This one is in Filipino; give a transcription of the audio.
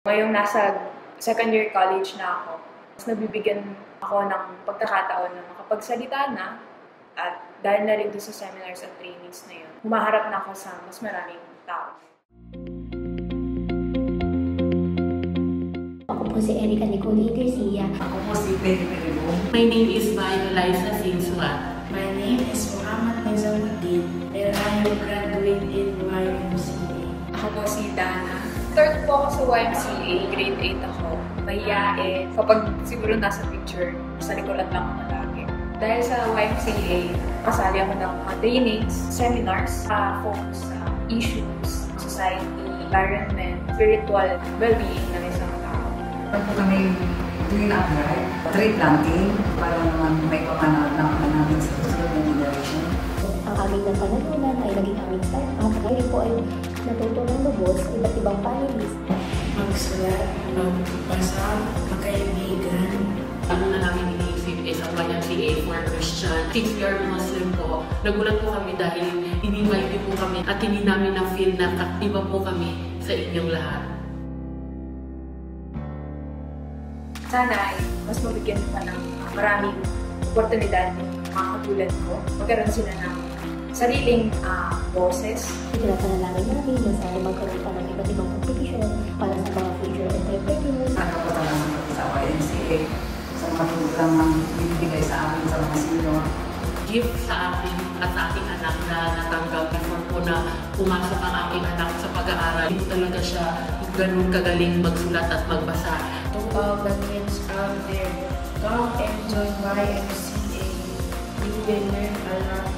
Ngayong nasa second year college na ako, mas nabibigyan ako ng pagkakataon na makapagsalita na at dahil na rin doon sa seminars at trainings na yun, humaharap na ako sa mas maraming tao. Ako po si Erica Nicole Garcia. Ako po si Betty Peribo. My name is Liza Sinsua. My name is Muhammad Nizamuddin and I will graduate in YMCA. Ako po si Dana. Third po ako sa YMCA, grade 8 ako. Mahiyain. Kapag siguro nasa picture, sa likuran lang ako lagi. Dahil sa YMCA, kasali ako ng mga trainings, seminars, focus sa issues, society, environment, spiritual well-being ng isang tao. Pag kami doing apply, tree planting, para naman may papanahon na namin sa susunod na generation. Ang aming napanalunan ay naging aming startup. Ngayon po ay natuto ng lubos sa iba't ibang panelist. Magsulat, magbasa, magkaibigan. Ano na namin iniisip is ang YMCA for Christian. Since we are Muslim po, nagulat po kami dahil in-invite niyo po kami at hindi namin na-feel na kaktiba po kami sa inyong lahat. Sana ay mas mabigyan pa ng maraming oportunidad ng mga katulad ko. Magkaroon sila ng sariling boses. Pinapanalangin namin na sana magkaroon pa ng iba't ibang competition para sa mga future entrepreneurs. Ano po talaga sa YMCA, sa mga program ng binibigay sa amin sa mga senior. Gift sa akin at sa aking anak na natanggap before po na pumasok ang aking anak sa pag-aaral. Hindi talaga siya ganun kagaling magsulat at magbasa. To all the kids out there, come and join YMCA. You will learn a lot